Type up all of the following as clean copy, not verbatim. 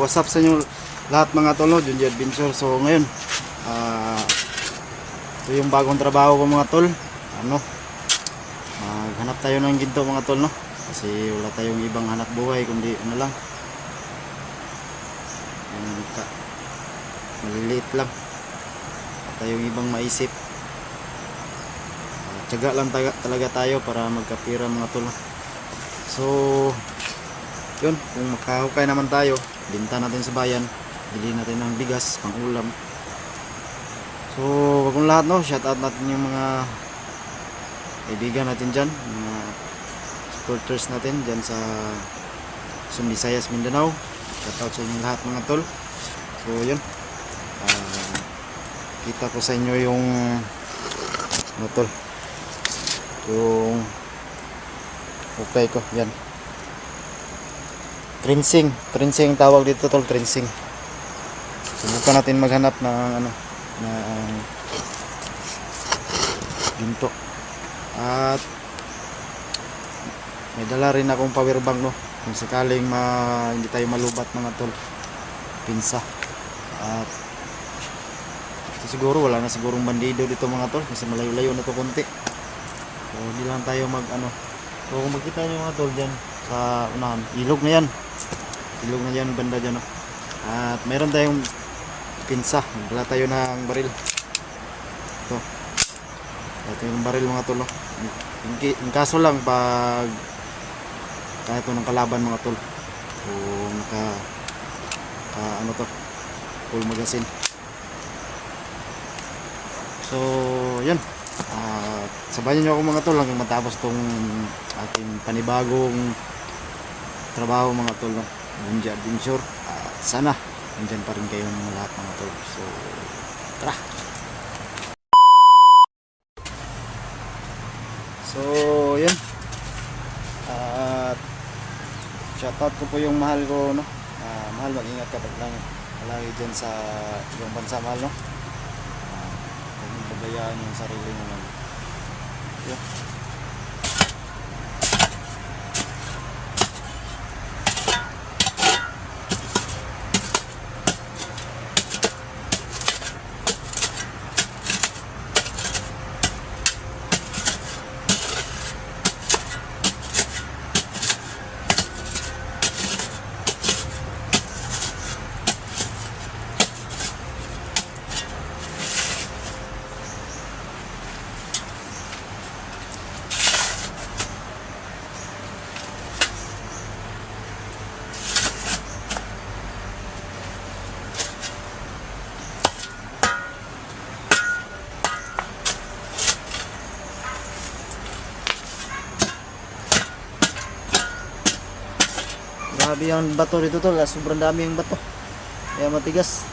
what's up sa inyo lahat mga tol, no? Junji Adventure. So ngayon, ito yung bagong trabaho ko mga tol. Maghanap tayo ng ginto mga tol, no? Kasi wala tayong ibang hanap buhay kundi ano lang, maliliit lang. Wala tayong ibang maisip. Tiyaga lang talaga tayo para magkapira mga tol. So yun, kung makahukay naman tayo, binta natin sa bayan, bili natin ng bigas pang ulam. So wag mong lahat, no, shout out natin yung mga kaibigan natin dyan, mga supporters natin dyan sa Visayas, Mindanao. Shout out sa inyo lahat mga tol. So yun, kita ko sa inyo yung ano tol, yung okay ko yan, Trinsing tawag dito tol, trinsing. Subukan natin maghanap ng ano, ng ginto. At may dala rin akong power bank, no, kung sakaling hindi tayo malubat mga tol, pinsa. At ito siguro wala na sigurong bandido dito mga tol, kasi malayo-layo na to konti. So hindi lang tayo mag ano. So kung makita nyo mga tol dyan sa unahan, ilog na yan banda dyan, no? At mayroon tayong pinsa, wala tayo ng baril. Ito yung baril mga tol, no? In kaso lang pag kaya ito ng kalaban mga tol, kung ano to, full magazine. So yun, sabayan nyo ako mga tol hanggang matapos tong ating panibagong trabaho mga tol, no? Junji Adventure. Sana nandyan pa rin kayo mga lahat mga tol. So tara. So yun, at shoutout ko po yung mahal ko, no? Mahal, mag-ingat ka palagi dyan sa ibang bansa mahal, no? Huwag mong pabayaan yung sarili mo lang. Yeah. Grabe yung bato dito tol, sobrang dami yung bato, kaya matigas.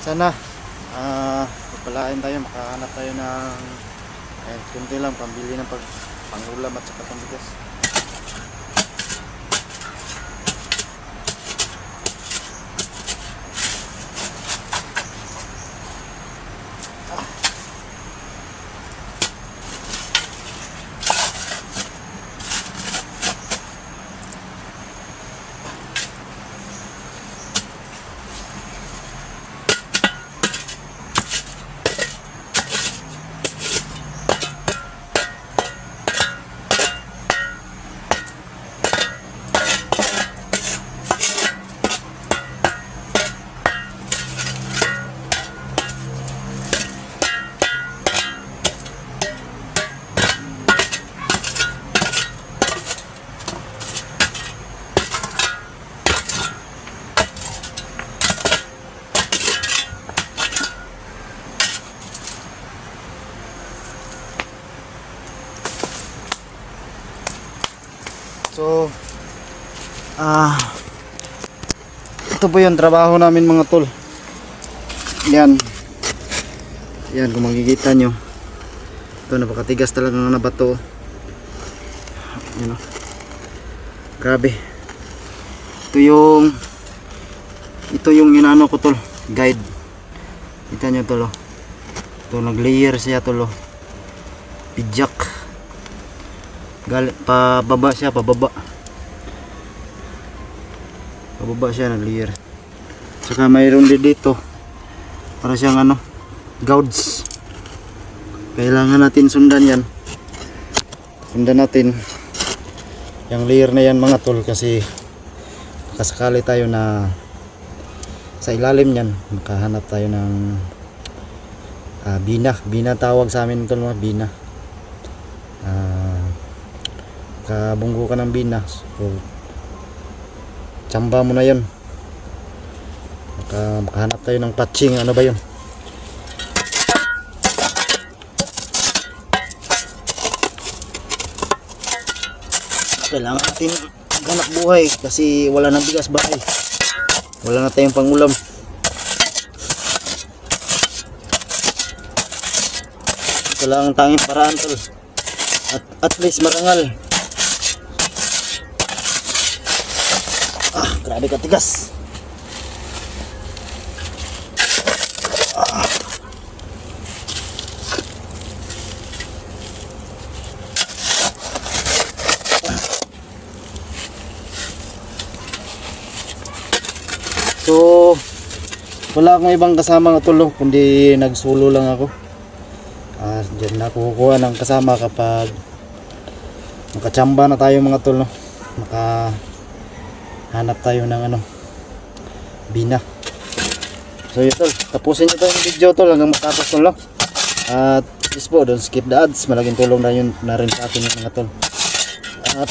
Sana pagpalain tayo, makahanap tayo ng kunti lang pambili ng pangulam at saka pambigas. So ito po yung trabaho namin mga tol. Yan kung makikita nyo, ito napakatigas talaga ng nabato. Yan, grabe. Ito yung inano ko tol, guide. Kita nyo tol, ito nag layer siya tol, pijak. Pababa siya, pababa. Pababa siya ng layer. Saka mayroon din dito para siyang ano, gouts. Kailangan natin sundan yan. Sundan natin yung layer na yan mga tol, kasi kasakali tayo na sa ilalim yan makahanap tayo ng bina tawag sa amin tol, mga bina. Kabunggo ka ng bina, so tsamba mo na yun. Makahanap tayo ng patching, ano ba yun. Kailangan natin ganap buhay kasi wala nang bigas bahay, wala na tayong pangulam. Ito lang ang tanging paraan tol, at least marangal. Grabe katigas. So wala akong ibang kasama nga tol, kundi nagsulo lang ako. Diyan na kukuha ng kasama kapag makachamba na tayo mga tol, no? Makahanap tayo ng ano, bina. So yun tol, tapusin nyo itong video tol hanggang matapos tol, no? At please po, don't skip the ads. Malaking tulong na yun na rin sa atin yung mga tol. At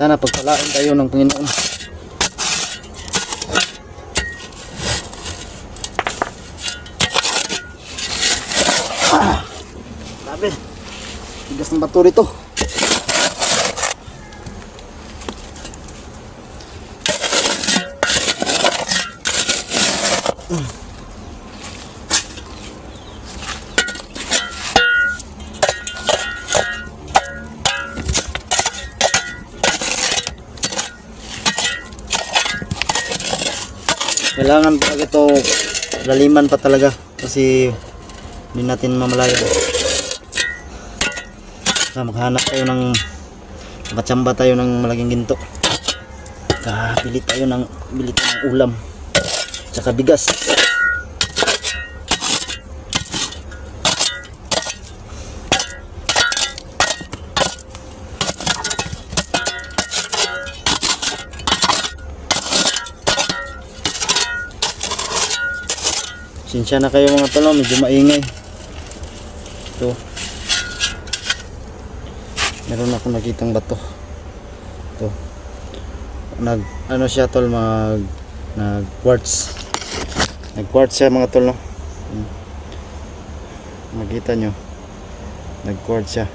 sana pagpalain tayo ng Panginoon. Grabe, tigas ng bato rito. Kailangan talaga ito laliman pa talaga kasi hindi natin mamalayan. Maghanap tayo ng makachamba tayo ng malaking ginto. Bili tayo ng ulam tsaka bigas. Sinsya na kayo mga tol, medyo maingay. Ito. Meron ako nakitang bato. Ito. Ano siya tol, nag quartz. Nag quartz siya mga tol, no. Makita nyo. Nag quartz siya.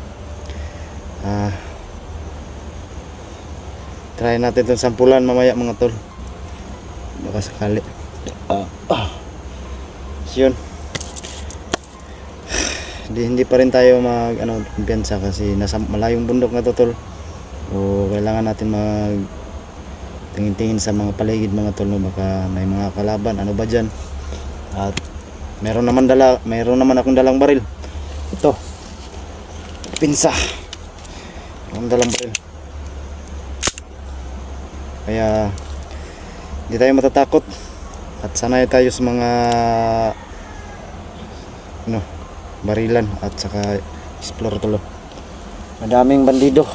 Try natin itong sampulan mamaya mga tol. Baka sakali. Yun, hindi pa rin tayo kumpiyansa kasi nasa malayong bundok na to tol. O kailangan natin mag tingin-tingin sa mga paligid mga tol, no? Baka may mga kalaban, ano ba dyan. At meron naman akong dalang baril. Ito, pinsa, akong dalang baril. Kaya hindi tayo matatakot at sanay tayo sa mga barilan at saka explore tulo. Madaming bandido.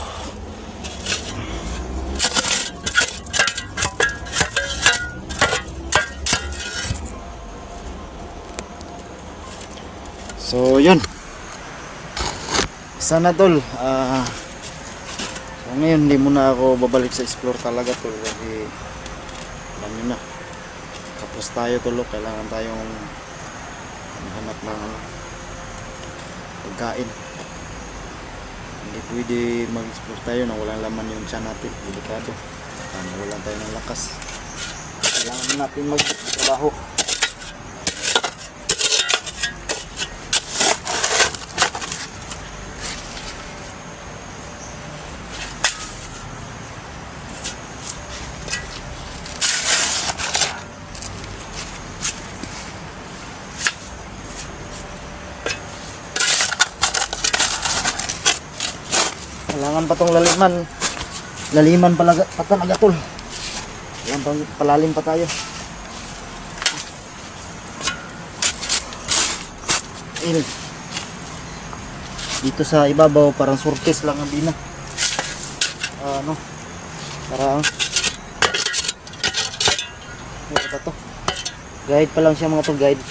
So yun, sana tol, so ngayon hindi muna ako babalik sa explore talaga tol, kasi alam nyo na, tapos tayo tol, kailangan tayong hanap ng pagkain. Hindi pwede mag-explore tayo na walang laman yung tiyan natin, delikado. Walang tayo ng lakas, kailangan natin magtrabaho. Kailangan pa tong laliman laliman pala pa talaga tol. Yan, palalim pa tayo. Ayun. Dito sa ibabaw parang surface lang ang bina. Ano? Parang ano ba to? Guide pa lang siya mga to, guide.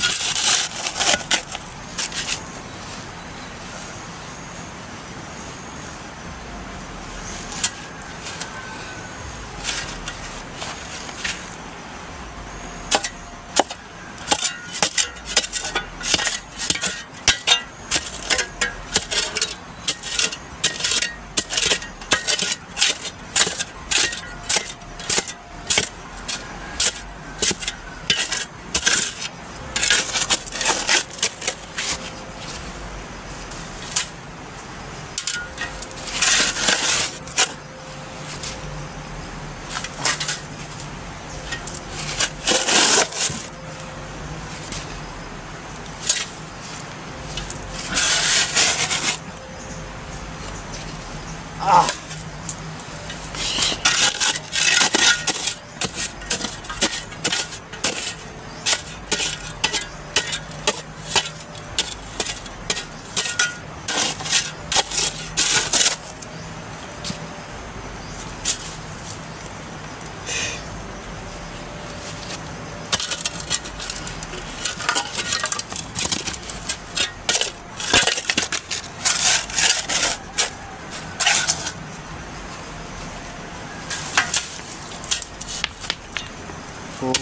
Kung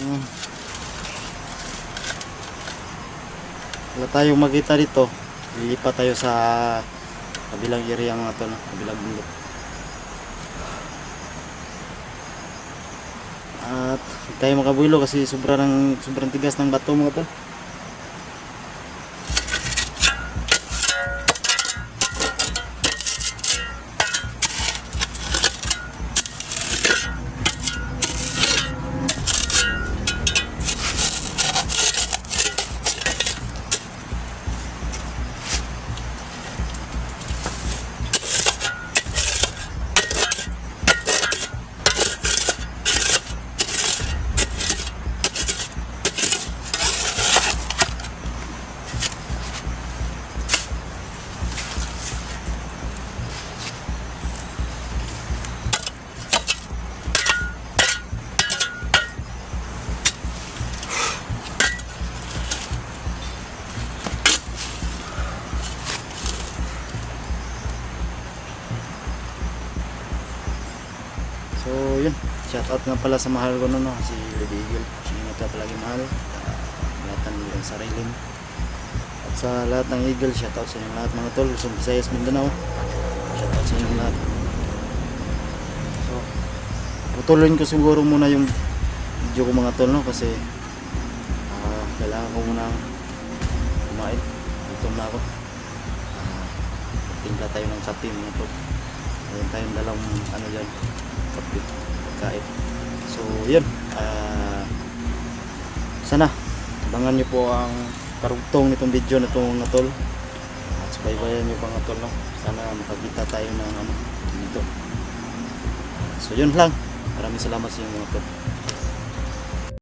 wala tayong makita dito, lilipat tayo sa kabilang area mga to, kabilang bundok. At hindi tayo makabulo kasi sobrang tigas ng bato mga to. So yun, shoutout nga pala sa mahal ko no, si Lady Eagle. Ingat ka palagi mahal. Lahat ng Eagle sa Raylin. At sa lahat ng Eagle, shoutout sa inyo lahat mga tol. Luzon, Visayas, Mindanao. Shoutout sa inyo lahat. So, putuloyin ko siguro muna yung video ko mga tol no, kasi kailangan ko muna kumain. Gutom na ako. Tingla tayo ng kape mga tol. Mayroon tayong dalawang ano dyan, kape, pagkain. So yun, sana abangan nyo po ang karugtong nitong video na itong mga tol. At subaybayan nyo mga tol no? Sana makakita tayo ng ano dito. So yun lang, maraming salamat sa inyo mga tol.